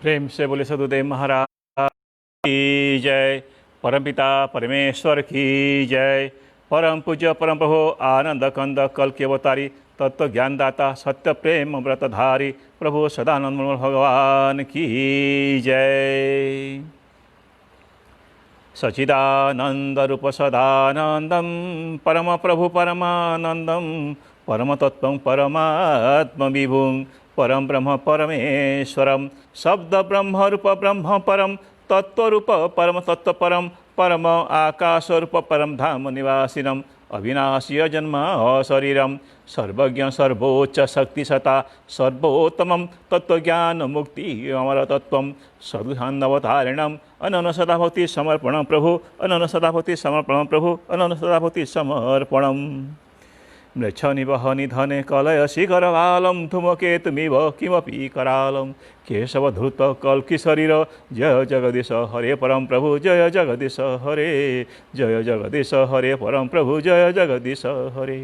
प्रेम से बोले सदुदेव महाराज की जय। परमपिता परमेश्वर की जय। परम पूज्य परम प्रभु आनंद कंद कल के अवतारी तत्व ज्ञानदाता सत्य प्रेम व्रतधारी प्रभु सदानंद भगवान की जय। सचिदानंद रूप सदानंदम परम प्रभु परमानंदम परम तत्व परमात्म विभुं परम ब्रह्म परमेश्वरम शब्द ब्रह्म रूप ब्रह्म परम तत्वरूप परम तत्व परम परम आकाश रूप परम धाम निवासिनम अविनाशी जन्म शरीरम सर्वज्ञ सर्वोच्च शक्ति सता सर्वोत्तम तत्वज्ञान मुक्ति अमर तत्व सदुहान्नवतारिणम अनन सदाभक्ति समर्पण प्रभु अनन सदाभक्ति समर्पण प्रभु अनन सदाभक्ति समर्पणम। मृच्छ निवह निधने कलय शिखरवालं धूमकेतुमिव किमपि करालं केशव धृत कल्कि शरीर जय जगदीश हरे परम प्रभु जय जगदीश हरे जय जगदीश हरे परम प्रभु जय जगदीश हरे।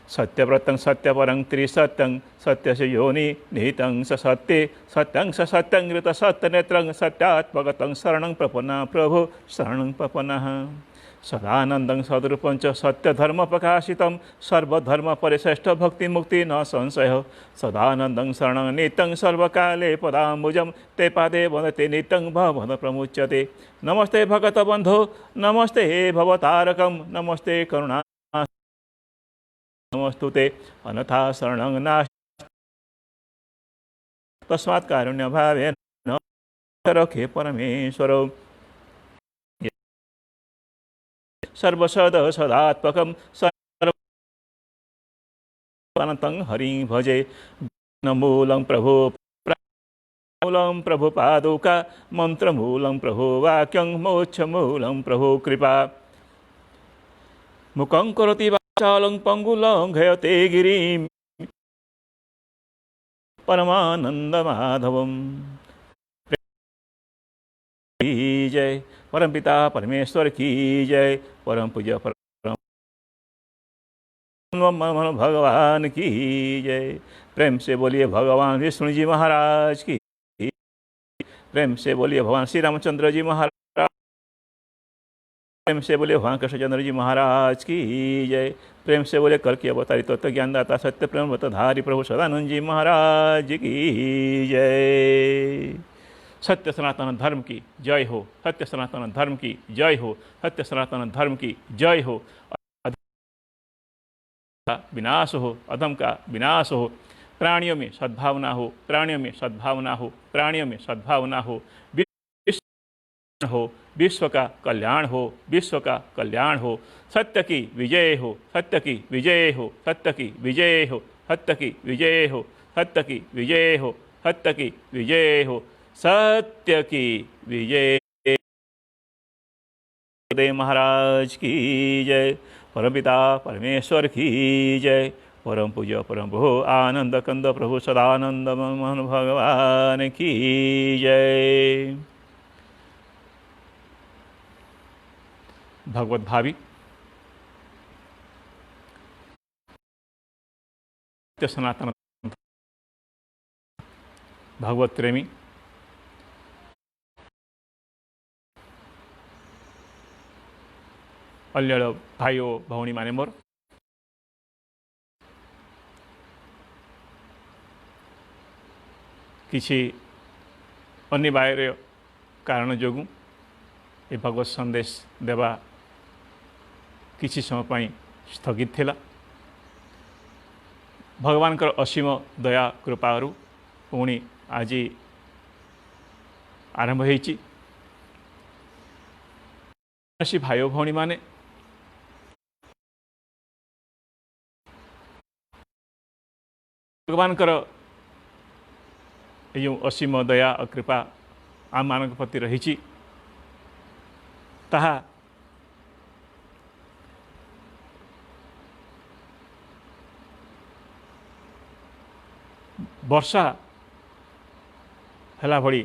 सत्यव्रतं सत्यपरं त्रिसत्यं सत्यस्य योनि निहितं स सत्ये सत्यं स सत्यं ऋत सत्यनेत्रं सत्यात्मगतं शरणं प्रपन्ना प्रभु शरणं प्रपन्नः। सदानंदं सदरूपं च सत्यधर्म प्रकाशितं सर्वधर्म परिश्रेष्ठ भक्ति मुक्ति न संशय सदानंदं शरणं नित्यं सर्वकाले पदाम्बुजं ते पादे वन्दते नित्यं भवन् प्रमुच्यते। नमस्ते भगतबन्धो नमस्ते भवतारकं नमस्ते करुणा नमस्तुते अनथा शरणं नास्ति तस्मात् कारुण्यभावेन रखे परमेश्वरो सर्वसद सदात्मकं सर्वानन्तं हरिं भजे। मूलं प्रभु मूलं प्रभु पादुका मंत्रमूलं प्रभु वाक्यं मोक्षमूलं प्रभु कृपा मुखं करोति वाचालं पंगुलं घयते गिरिं परमानन्दमाधवम्। की जय। परमपिता परमेश्वर की जय। परम पूज्य परम भगवान की जय। प्रेम से बोलिए भगवान विष्णु जी महाराज की। प्रेम से बोलिए भगवान श्री रामचंद्र जी महाराज। प्रेम से बोलिए भगवान कृष्णचंद्र जी महाराज की जय। प्रेम से बोले कल की अवतारी तत्व ज्ञानदाता सत्य प्रेम व्रतधारी प्रभु सदानंद जी महाराज की जय। सत्य सनातन धर्म की जय हो। सत्य सनातन धर्म की जय हो। सत्य सनातन धर्म की जय हो। विनाश हो अधम का विनाश हो। प्राणियों में सद्भावना हो प्राणियों में सद्भावना हो प्राणियों में सद्भावना हो विश्व का कल्याण हो विश्व का कल्याण हो। सत्य की विजय हो सत्य की विजय हो सत्य की विजय हो सत्य की विजय हो सत्य की विजय हो सत्य की विजय हो सत्य की विजय। देव महाराज की जय। परमपिता परमेश्वर की जय। परम पूज्य परम प्रभु आनंद कंद प्रभु सदानंद मोहन भगवान की जय। भगवत भावी सनातन भगवत प्रेमी अल्यल भाइयों भौणी माने मोर किसी अनिवार्य कारण जोगु ये भगवत संदेश देवा किसी समय पाई स्थगित थिला। भगवान कर असीम दया कृपारू पुणी आज आरंभ होईची। भाई भौणी माने भगवान कर जो असीम दया और कृपा आम मान प्रति रही ताहा वर्षा हला भली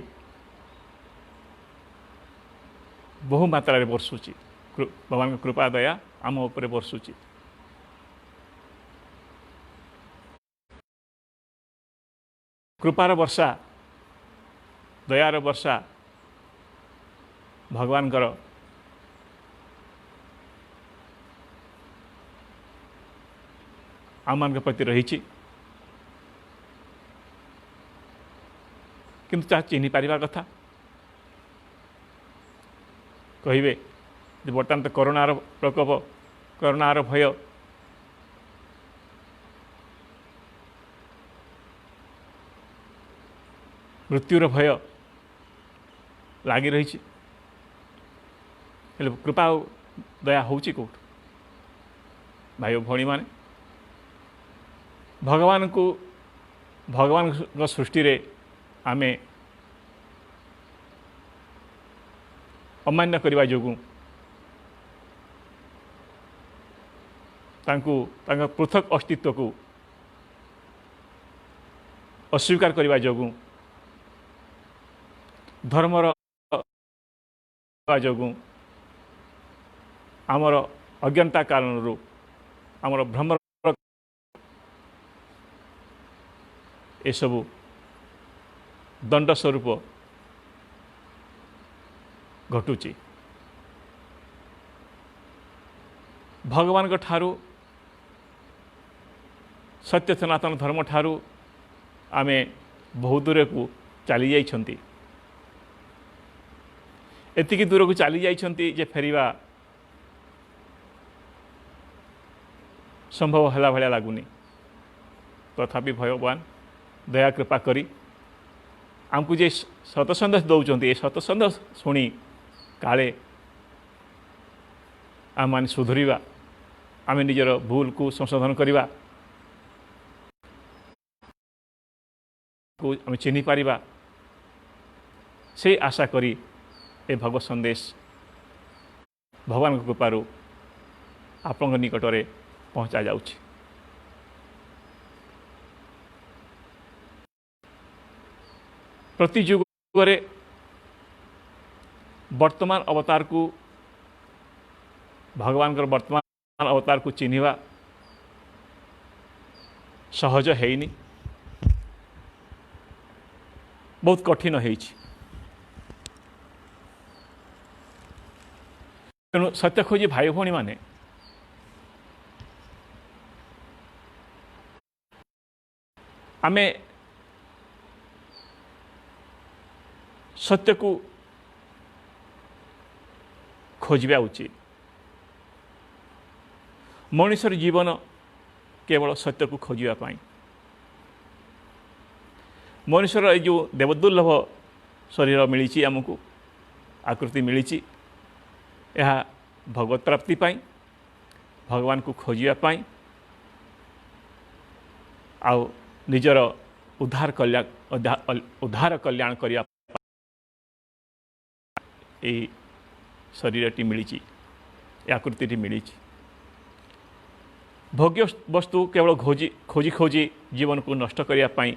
बहु मात्रा बर्षुची। भगवान का कृपा दया आम उपर बर्षुची। कृपार वर्षा दयार वर्षा भगवान आम मान प्रति रही किंतु ता चिन्ह पारिबा कथा कहिबे जे बर्तमान तो कोरोनार प्रकोप कोरोनार भय मृत्युर भय लगी रही कृपा दया होची कौट भाई भौणी माने भगवान को भगवान सृष्टि रे आमे अमान्य करने जोगु तांका पृथक अस्तित्व को अस्वीकार करने जोगु धर्मर जोगु आमर अज्ञानता कारण आमर भ्रम एसबू दंड स्वरूप घटुची भगवान को ठारू सत्य सनातन धर्म ठारू आमे बहुत दूर को चली जाइछंती एतिकी दूर को चली जाइछंती जे फेरिबा संभव हला भलिया लागुनी तथापि भगवान दया कृपा करी आमको जे सतसंदेश दौरान ये सतसंदेश शुणी काले आम मान सुधरिबा आम निजर भूल को संशोधन करवा को आम चिन्ह पारिबा से आशा करी ए भगवत संदेश भगवान कृपारू आपण निकटरे पहुँचा जाउछि। प्रति जुगरे वर्तमान अवतार को भगवान वर्तमान अवतार को चिन्हवा सहज हैनी बहुत कठिन होइछि तेणु सत्य खोजी भाई भौणी माने आमे सत्य को खोजा उचित मनुष्यर जीवन केवल सत्य को खोजापी मनुष्यर जो देवदुर्लभ शरीर मिली आमको आकृति मिली यह भगवत प्राप्ति पाई भगवान को खोजापी आउ निजर उद्धार कल्याण करने ये शरीरटी मिली आकृति मिली भोग्य वस्तु केवल खोजी खोजी जीवन को नष्ट करने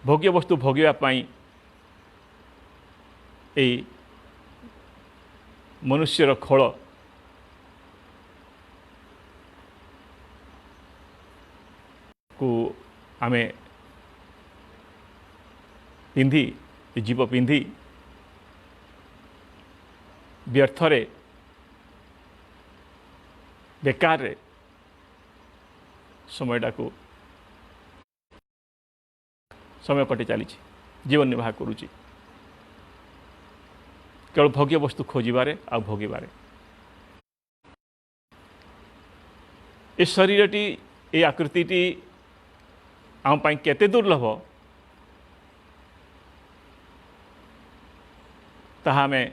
भोग्य वस्तु भोगापी ये मनुष्यर खोल को आमे पिंधि जीव पिंधि व्यर्थरे बेकार समयटा को समय कटि चली जीवन निर्वाह करुच्ची केवल भोग्य वस्तु खोजबारे आ भोगबारे ए शरीरटी ए आकृतिटी आम पाई केते दुर्लभ ताहा आमे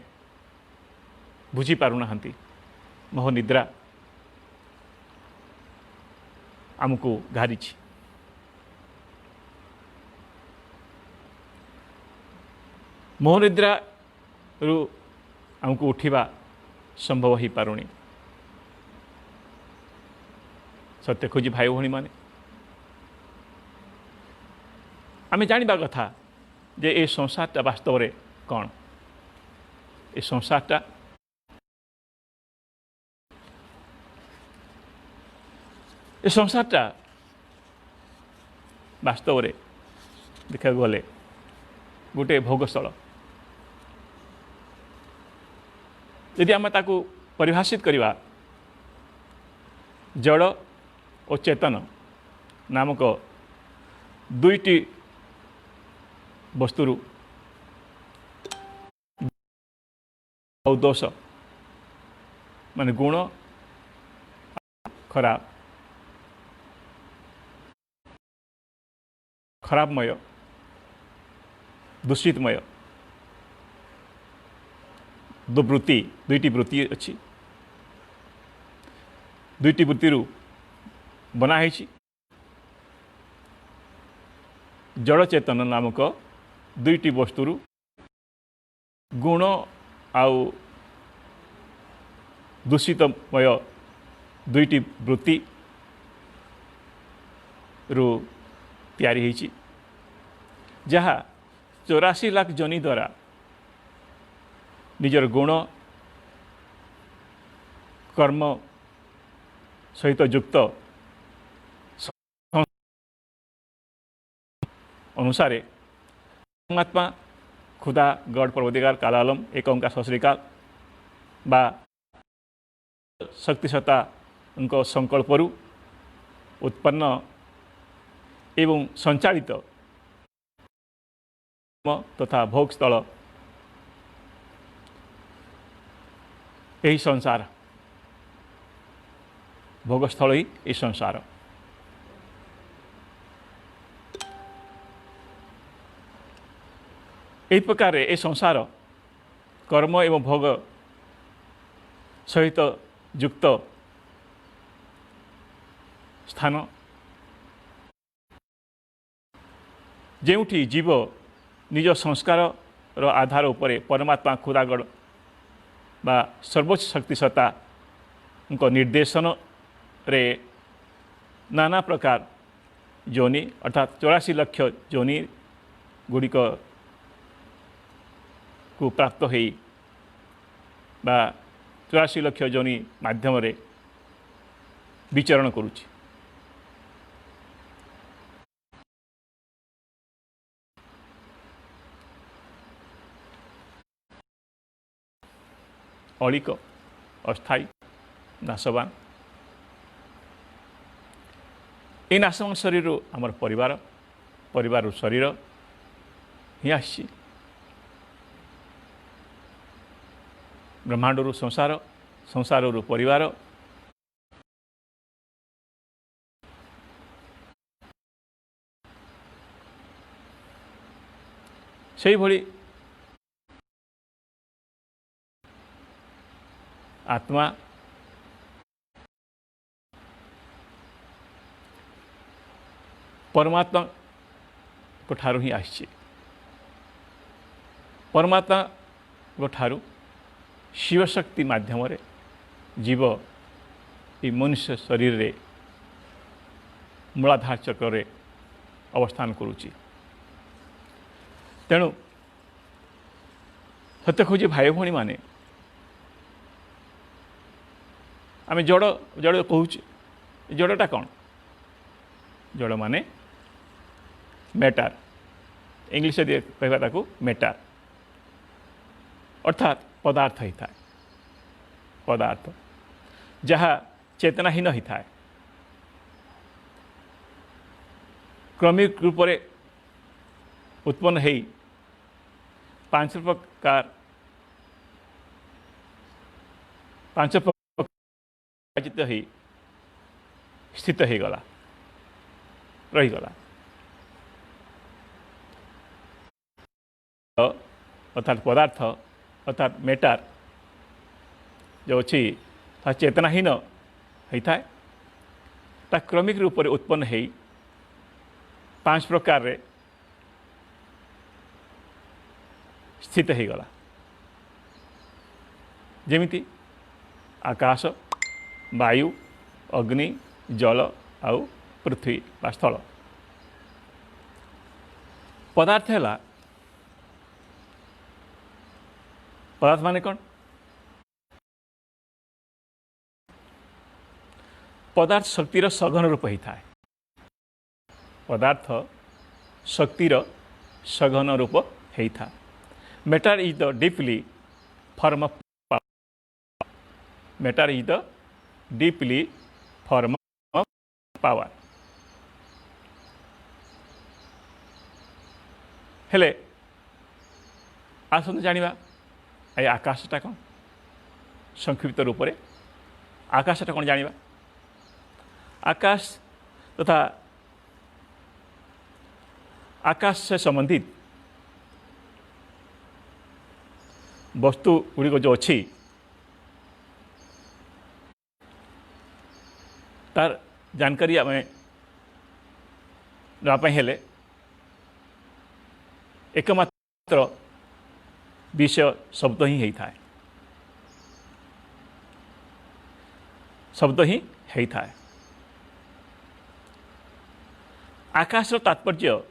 बुझी पारुना मोहनिद्रा आमको घारी मोहनिद्रा रु आमको उठिबा संभव ही पारुनी सत्य खोजी भाई भौणी माने आमे जानिबा कथा जे ए संसारटा वास्तव रे कौन ए संसारटा वास्तव रे देखा गले गोटे भोगस्थल। यदि आम ताकू परिभाषित करवा जड़ और चेतन नामक दुईटी वस्तुरु और दोष माने गुण खराब खराबमय दूषितमय दुईटी वृत्ति अच्छी दुईटी वृत्ति बनाई जड़ चेतन नामक दुईटी वस्तुरु गुण आउ दूषितमय दुईटी वृत्ति रु तैयारी होईची जहाँ 84 लाख जनी द्वारा निजर गुण कर्म सहित युक्त अनुसार परमात्मा खुदा गॉड परवदिगार कालालम एक ओंकार सश्रीकाल बा शक्तिसत्ता उनको संकल्परु उत्पन्न एवं संचालित तथा भोगस्थल यही संसार भोगस्थल ही ये संसार। यही प्रकार ये संसार कर्म एवं भोग सहित युक्त स्थान जेउठी जीव निज संस्कार रो आधार उपरे परमात्मा खुदागढ़ बा सर्वोच्च शक्ति सत्ता उनको निर्देशन रे नाना प्रकार जोनि अर्थात 84 लाख जोनि गुड़िक को प्राप्त हो बा 84 लाख जोनि माध्यम रे विचरण करुछि। अलिक अस्थायी नाशवान ये नाशवान शरीर आमर परिवार परिवार शरीर ही आसी ब्रह्मांड संसार संसार परिवार से भली आत्मा परमात्मा को ठारू ही आसी परमात्मा को ठारू शिवशक्ति माध्यम रे जीव ये मनुष्य शरीर रे मूलाधार चक्र रे अवस्थान करुच्ची। तेणु सत्य खोजी भाई भणी माने आम जड़ जड़ कहूँ जड़टा कौन जड़ माने मैटर इंग्लिश कहवा मैटर अर्थात पदार्थ ही था पदार्थ जहाँ चेतनाहीन ही था क्रमिक रूप से उत्पन्न है 5 प्रकार ही स्थित हो गला रहीगला अर्थात पदार्थ अर्थात मैटर जो अच्छी चेतनाहीन होता है क्रमिक रूप से उत्पन्न हो 5 प्रकार रे स्थित हो गला जेमिति आकाश वायु अग्नि जल आउ पृथ्वी बा स्थल पदार्थ है पदार्थ माने कौन पदार्थ शक्तिर सघन रूप ही था पदार्थ शक्तिर सघन रूप ହେଇଥା। Matter is the deeply form of power. Matter is the deeply form of power. हेले आसतु जानिबा ए आकाशटा कौन संक्षिप्त रूप में आकाशटा कौन जानिबा। आकाश तथा आकाश से संबंधित वस्तु गुड़िक जो अच्छी तार जानकारी आम नापाई हेले एकमात्र विषय शब्द ही होता है। शब्द ही होता है। आकाश तात्पर्य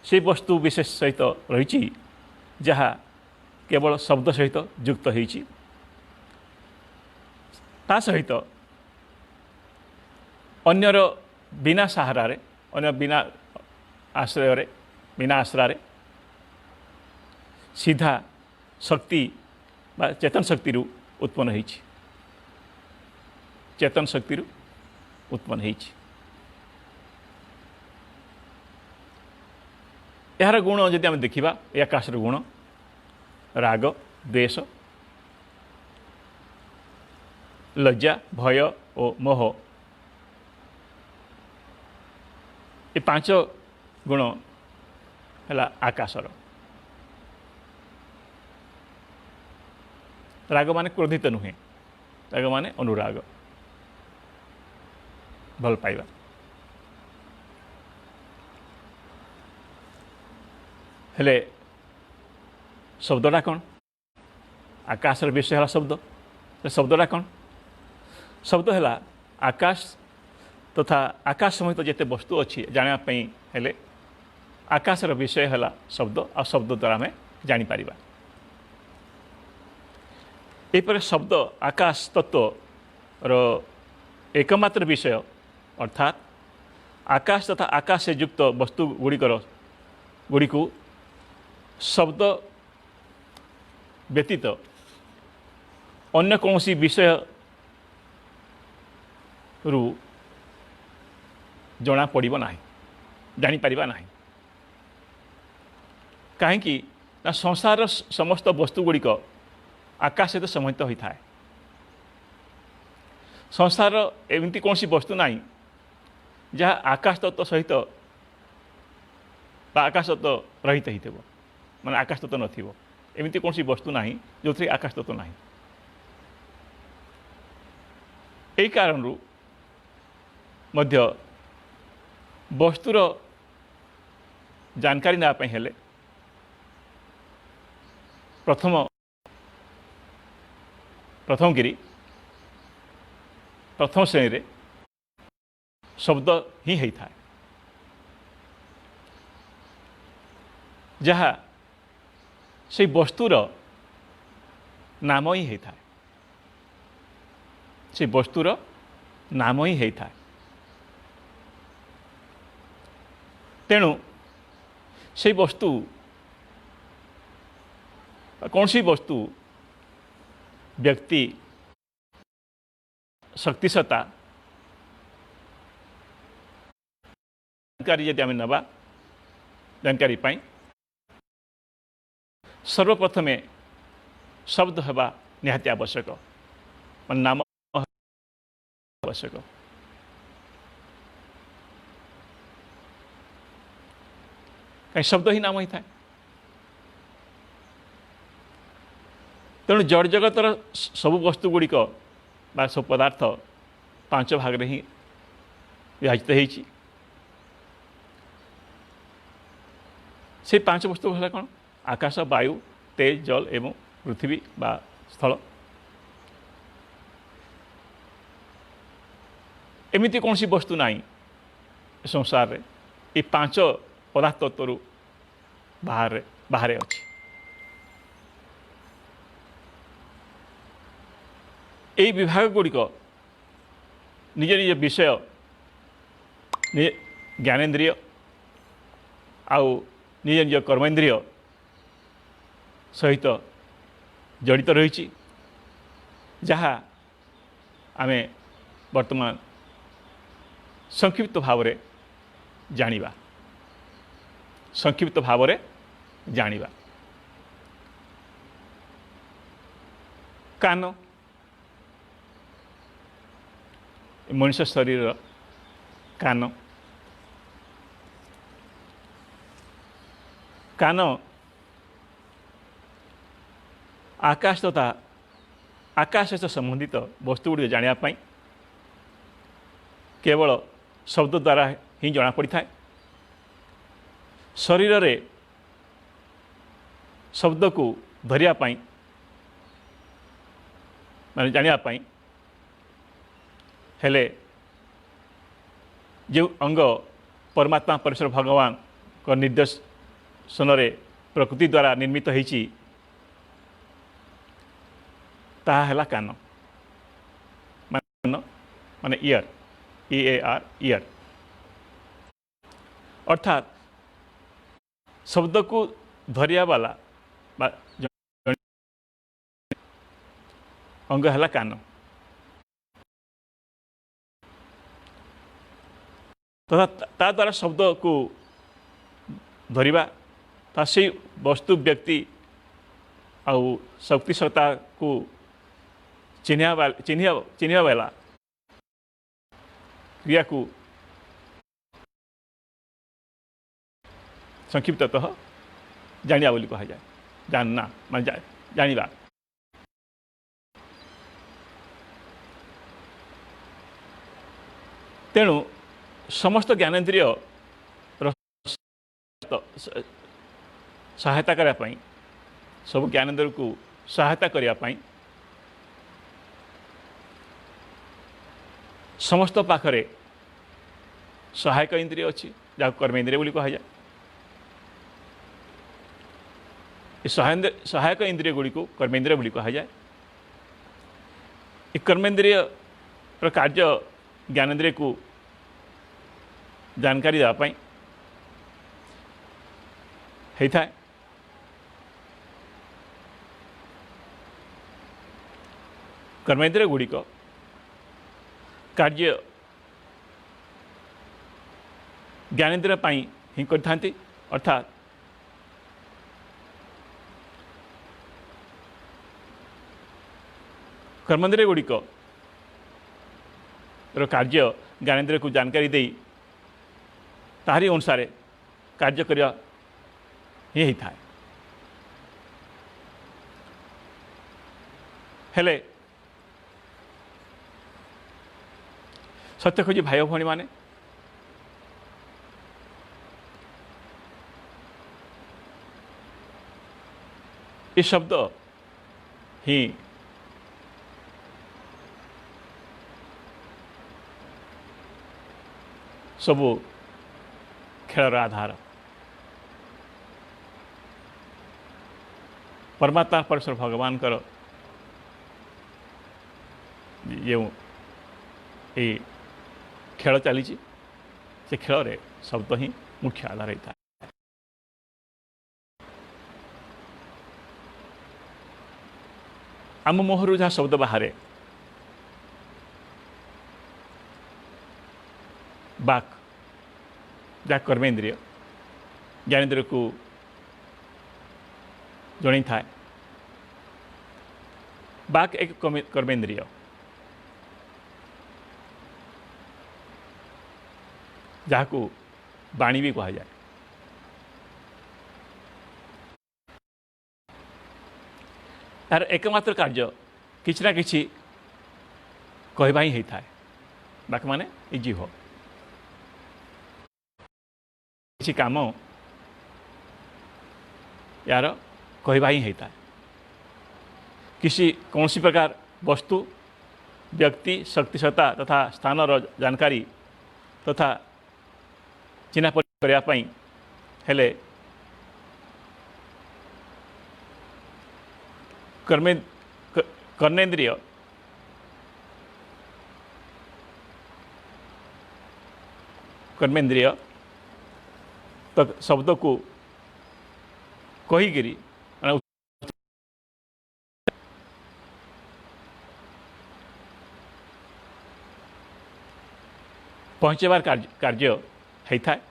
से वस्तु विशेष सहित रही जहाँ केवल शब्द सहित युक्त होती सहित अन्यर बिना सहारा अन्य बिना आश्रय बिना आश्रय सीधा शक्ति बा चेतन शक्ति उत्पन्न होती चेतन शक्ति उत्पन्न होती। यार गुण जदि आम देखा आकाशर गुण राग द्वेष लज्जा भय और मोह ये पांच गुण है आकाशर। राग माने क्रोधित नुहे राग माने अनुराग भल पाइबा। हेले शब्दटा कौन आकाशर विषय है शब्द शब्दटा कौन शब्द है आकाश तथा आकाश सहित जिते वस्तु अच्छी जानापी हेले आकाशर विषय है शब्द आ शब्द द्वारा आम जापर। यहपर शब्द आकाश तत्वर एकमात्र विषय अर्थात आकाश तथा आकाश से युक्त वस्तु गुड़िक शब्द व्यतीत अन्य कौन विषय रु जना पड़ब ना जापर ना कहीं संसार समस्त वस्तु गुड़िक आकाश सहित सम्मिलित होता है। संसार एमती कौन वस्तु ना जहाँ आकाश तत्व सहित आकाश तत्व रहित हो माने आकाश तत्व नथिबो एमती कौन वस्तु ना जो थे आकाश तत्व ना। यही कारण मध्य वस्तुर जानकारी नापी हेले प्रथम गिरी प्रथम श्रेणी रे शब्द ही होता है जहाँ से वस्तुर नाम ही होता है से वस्तुर नाम ही होता है। तेणु से वस्तु कौन सी वस्तु व्यक्ति शक्तिसत्ता जानकारी यदि आम नवा जानकारी पाई सर्वप्रथमे शब्द हवा निहाती आवश्यक नाम आवश्यक। कहीं शब्द ही नाम ही था। तेणु जड़ जगतर सबु वस्तु गुड़िक बा सब पदार्थ पांच भाग रे ही विभाजित होती। से पांच वस्तु है कौन आकाश वायु तेज जल एवं पृथ्वी बा स्थल। एमती कौन सी वस्तु ना संसार रे ये पांच पदार्थ तत्व बाहर बाहर अच्छी। यही विभाग गुड़िक निज निज विषय ज्ञानेन्द्रिय आउ निज निज कर्मेन्द्रिय सहित जड़ित रही जहाँ आम वर्तमान संक्षिप्त भाव जानिबा संक्षिप्त भाव जानिबा। कान मनुष्य शरीर कान कान आकाश तथा आकाश सहित संबंधित वस्तु गुड़ जानापी केवल शब्द द्वारा ही जना पड़ी था। शरीर रे शब्द को धरिया माने जानापी हेले जो अंग परमात्मा परमेश्वर भगवान को निर्देशन रे प्रकृति द्वारा निर्मित होती ताहा है कान माने इयर EAR इयर अर्थात शब्द को धरिया वाला अंग है कान। तथा ता द्वारा शब्द को धरिबा ता से वस्तु व्यक्ति आउ शक्तिशक्ता को चिन्हिया वाला क्रिया को संक्षिप्ततः जानिया बोली कहा जाए। जानना मान जानिबा। तेणु समस्त ज्ञानेन्द्रिय सहायता करने सब ज्ञानेन्द्रिय को सहायता करने समस्त पाखरे सहायक इंद्रिय अच्छी जहाँ कर्मेन्द्रिय बोली कहा जाए। सहायक इंद्रिय गुड़ी को कर्मेन्द्रिय बोली कहा जाए। कर्मेन्द्रिय कार्य ज्ञानेन्द्रिय को जानकारी देवाई होता है। कर्मेन्द्रिय गुड़िक कार्य ज्ञानेन्द्रिय ही करथांती अर्थात कर्मेन्द्रिय गुड़िक कार्य ज्ञानेन्द्रिय को जानकारी दे तारी अनुसार कार्य करने ही होता है। हेले सत्य खोजी भाई भौणी माने ये शब्द ही सबू खेल आधार। परमात्मा परमेश्वर भगवान कर ये खेल चली से खेल रे शब्द ही मुख्य आधार होता है। आम मुहर जहाँ शब्द बाहर बाक जहाँ कर्मेन्द्रिय ज्ञानेन्द्रिय को जन था। बाक एक कर्मेन्द्रिय जहाँ को बाणी भी कहा जाए। यार एकमात्र कार्य किसी ना किसी कहवा ही होता है। बाक माने जीव किसी काम यार कहवा ही होता है। किसी कौन सी प्रकार वस्तु व्यक्ति शक्तिशक्ता तथा स्थान जानकारी तथा चिन्हा करने हेले कर्मेन्द्रिय कर्मेन्द्रिय तो शब्द को कहीकि पहुँचबार कार्य होता है।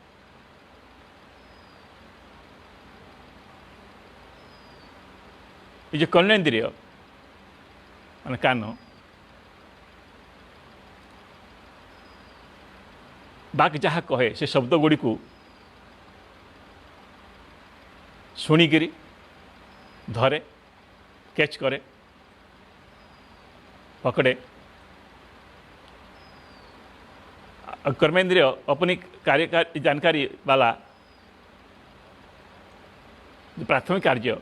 ये कर्णेन्द्रिय मान कान बाक जहाँ कहे से शब्द गुड़ी को शुणिकी धरे कैच करे पकड़े। कर्मेंद्रिय अपनी कार्य जानकारी वाला प्राथमिक कार्य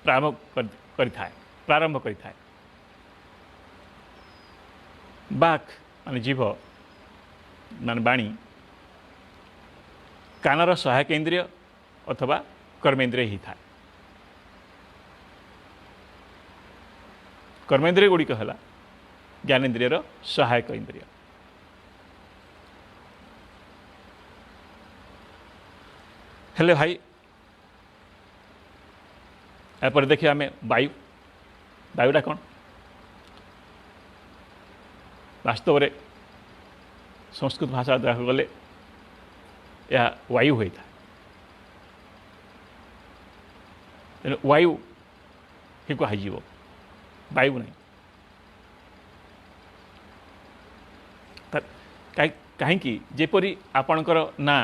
प्रारंभ करिथाए। बाक मान जीभ मान बाणी कानर सहायक इंद्रिय अथवा कर्मेंद्रिय ही था। कर्मेंद्रिय गुड़िक है ज्ञानेन्द्रियर सहायक इंद्रिय। हेले भाई यापर देखिए आम वायु वायुटा कौन वास्तव में संस्कृत भाषा देखा गले यह वायु होता है। तेणु वायु ही कह वायु नहीं कहीं जेपरी आपणकर ना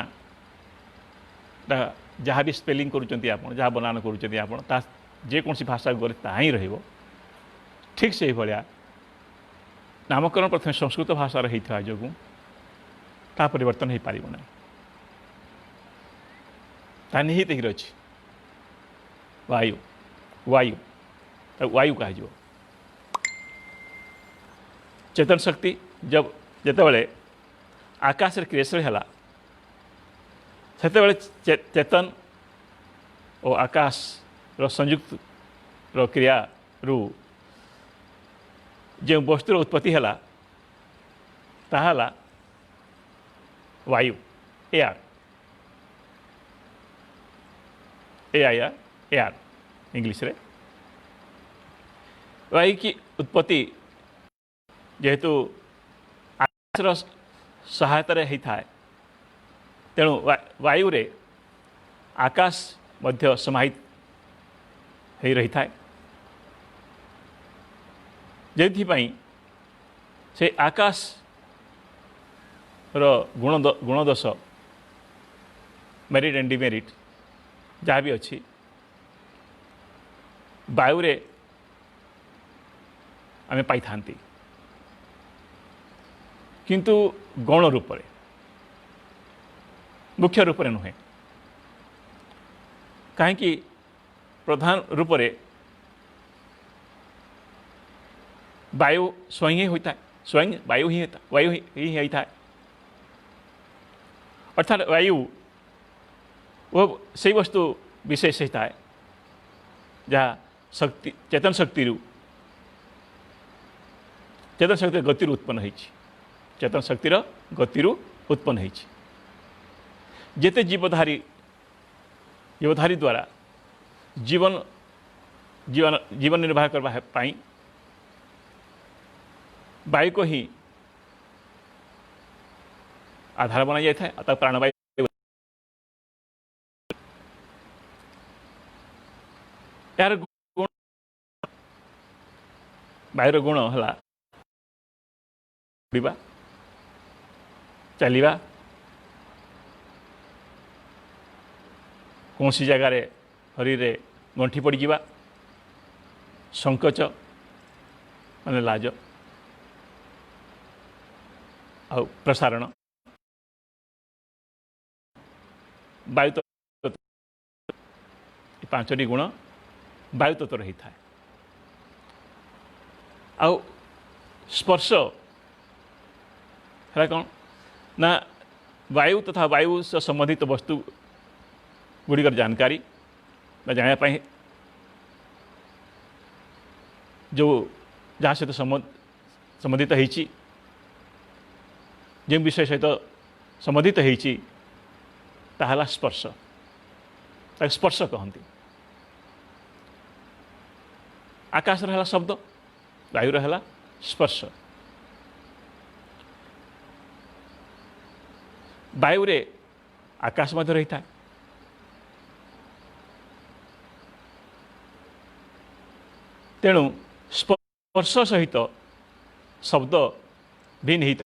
जहाँ भी स्पेलिंग करुँच जहाँ बनान करुँच जेकोसी भाषा गले ता ही रहिबो। ठीक से भाया नामकरण प्रथम संस्कृत भाषा होता जो ता परिवर्तन हो पार ना ता निहित ही रही वायु वायु वायु कह चेतन शक्ति जब जिते आकाश क्रियाशील है से चेतन और आकाश संयुक्त क्रिया रू जो वस्तुर उत्पत्ति है ताहला वायु एयर एयर इंग्लिश रे वायु की उत्पत्ति जेहेतु आकाश सहायता होता है तेणु वायु रे आकाश मध्य समाहित हो रही था। जेथिपाई से आकाश रो गुणदोष मेरिट एंड डिमेरिट जहाँ भी अच्छी वायु रे आमे पाई थांती किंतु गौण रूप रे मुख्य रूप से नुहे कहीं प्रधान रूप से वायु स्वयं ही होता है स्वयं वायु ही होता है अर्थात वायु वो सही वस्तु विशेष होता है जहाँ शक्ति चेतन शक्ति गति उत्पन्न होती चेतन शक्तिर गति उत्पन्न होती जेते जीवधारी द्वारा जीवन निर्वाह करने वायु को ही आधार बना जाता है। अतः प्राणवायु यार गुण वायुर गुण है उड़ीबा चलिबा कौन सी जगार शरीर गंठी पड़ जा संकोच माने लाज आ प्रसारण वायु तत्व पांचटी गुण वायु तत्व रही था। आ स्पर्श है कौन ना वायु तथा वायु से संबंधित वस्तु गुड़िकर जानकारी जानापी जो जहाँ सहित संबंधित होती जो विषय सहित संबंधित होती स्पर्श स्पर्श कहती आकाश है शब्द, वायु है स्पर्श। वायु रे आकाश मध्य रही था। तेणु स्पर्श सहित शब्द भी निहित।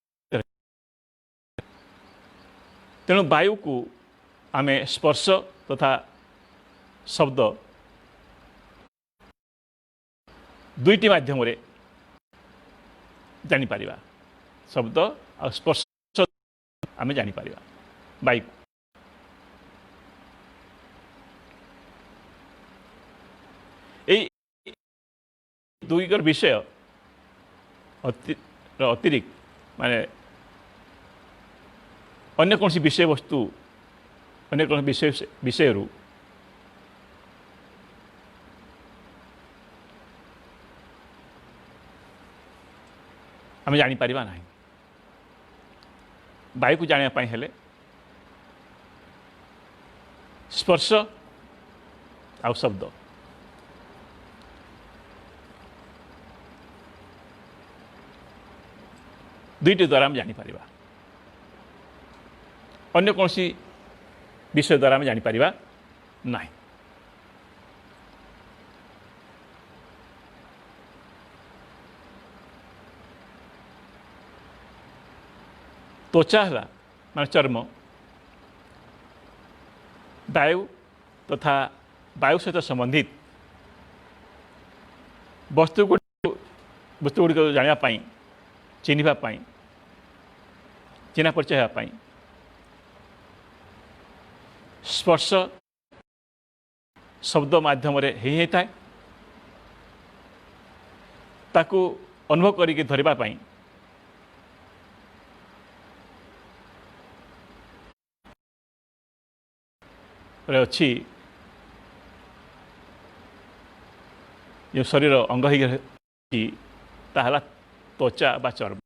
तेणु वायु को आम स्पर्श तथा शब्द दुईटी माध्यम रे जानी परिबा। शब्द और स्पर्श आम जानी परिबा वायु। ए दुईकर विषय अतिरिक्त माने अन्य कौन सी विषय वस्तु अन्य कौन विषय रु आम जानी परिबा नहीं। वायु को जाना पाई हेले स्पर्श आ शब्द दुईटी द्वारा आम जानी परिबा। अन्य कौन सी विषय द्वारा आम जानी परिबा नहीं। त्वचा है मान चर्म वायु तथा वायु सहित संबंधित वस्तु गुड़िक जानापी चिन्हवाई चिन्ह परिचय होगापी स्पर्श शब्द माध्यम ही होता है। ताकू अनुभव करके धरवाई अच्छी जो शरीर अंग होता त्वचा बा चर्म।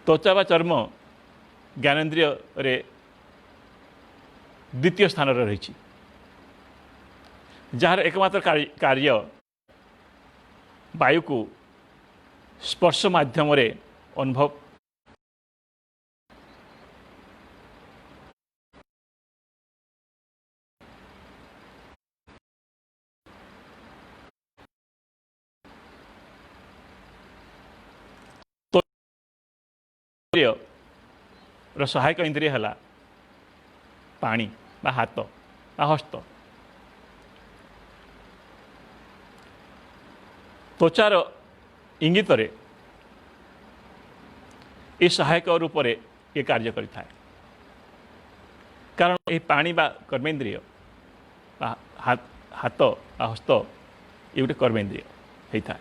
त्वचा बा चर्म ज्ञानेन्द्रिय रे द्वितीय स्थान रही जार एकमात्र कार्य वायु को स्पर्श माध्यम रे अनुभव सहायक इंद्रिय है पानी बा हाथ बा हस्त। त्वचार इंगित ये सहायक रूप से ये कार्य करें कारण ये पानी बा कर्मेन्द्रिय बा हाथ बा हस्त ये गोटे कर्मेन्द्रिय होता है।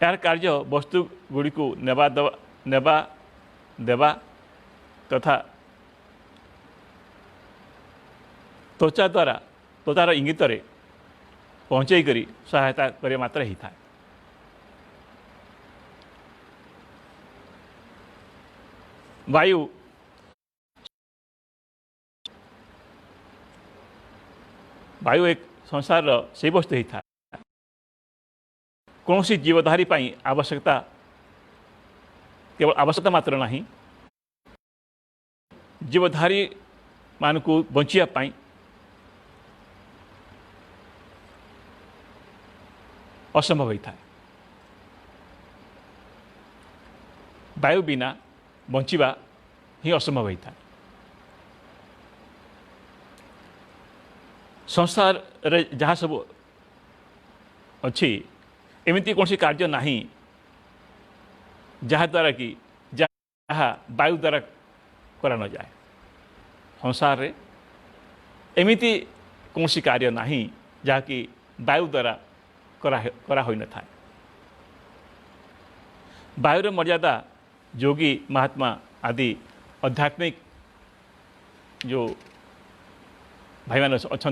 यार कार्य वस्तु गुड़ी को नेबा देवा तथा त्वचा द्वारा त्वचार इंगित पहुँचे करी सहायता करे मात्र ही था। वायु वायु एक संसार से वस्तु ही था कौन सी जीवधारी पाई आवश्यकता केवल आवश्यकता मात्र नहीं जीवधारी मान को बचाई असंभव होता है। वायु बिना बंचिबा ही असंभव होता है। संसार रे जहाँ सब अच्छी एमती कौन सी कार्य नहीं जहाँ द्वारा कि जहाँ वायु द्वारा करा न जाए। संसार रे एमती कौन सी कार्य नहीं जहाँ कि वायु द्वारा करा होई न थाए। वायुर मर्यादा योगी महात्मा आदि आध्यात्मिक जो भाई मान अच्छा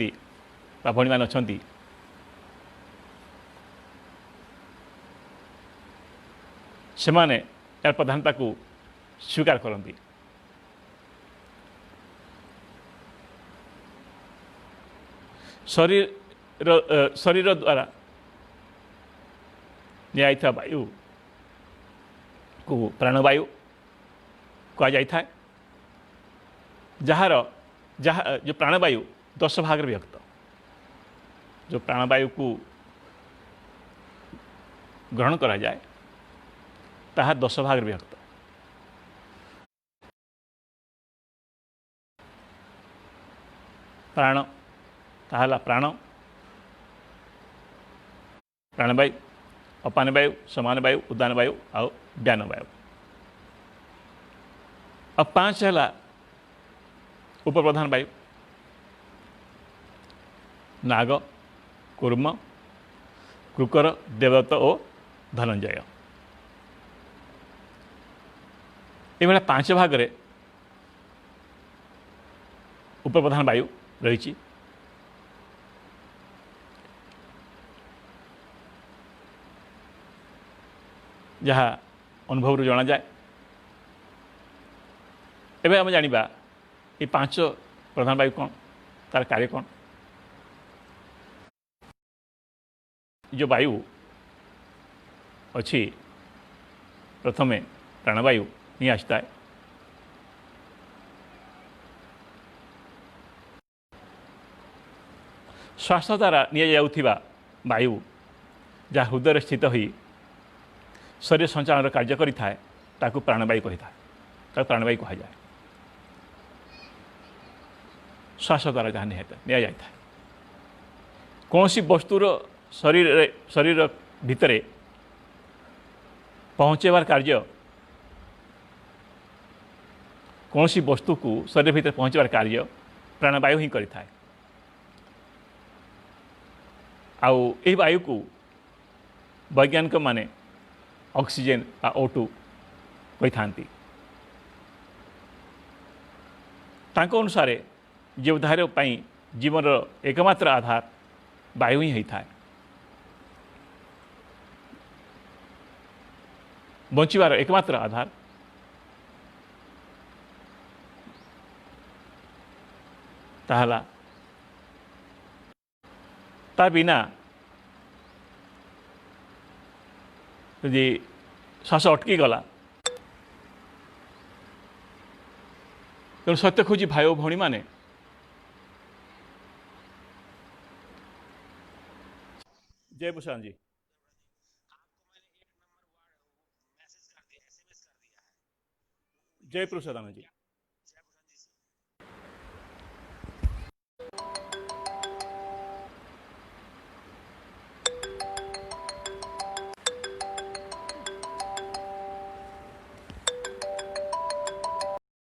भाई मान अच्छा से माने यार प्रधानता को स्वीकार करती। शरीर शरीर द्वारा निया वायु को प्राणवायु कह जाए। जार जहाँ जो प्राणवायु 10 भाग विभक्त, जो प्राणवायु को ग्रहण करा जाए ताहा 10 भाग विभक्त। प्राण ताहला प्राण, प्राणवायु, अपान वायु, समान वायु, उदान वायु और व्यान वायु। अब 5 है उपप्रधान वायु, नाग, कूर्म, क्रूकर, देवदत्त और धनंजय। ये 5 भाग रे उपप्रधान वायु रही। जहाँ अनुभव जना जाए। एवं आम जाना ये 5 प्रधान वायु कौन, तार कार्य कौन। जो वायु अच्छी प्रथमे प्राणवायु ही आसता है। श्वास द्वारा निया वायु जहाँ हृदय स्थित हुई शरीर संचालन कार्य करि थाए ताकू प्राणवायु कही था, प्राणवायु कहा जाए। श्वास द्वारा जहाँ निया जाए कौन सी वस्तुर शरीर भितर पहुँचेबार कार्य, कौन सी वस्तु को शरीर भितर पहुँचबार कार्य प्राणवायु ही करि थाए। आउ ए वायु को वैज्ञानिक माने ऑक्सीजन O2 कही थांती। तांको अनुसार जीवधार जीवन एकमात्र आधार वायु ही होता है। बंचार एकमात्र आधार ताहला ता बिना यदि श्वास अटकी गला तेणु सत्य खोजी भाई और भौणी माने जय भूषण जी। जय पुरुषोत्तम जी।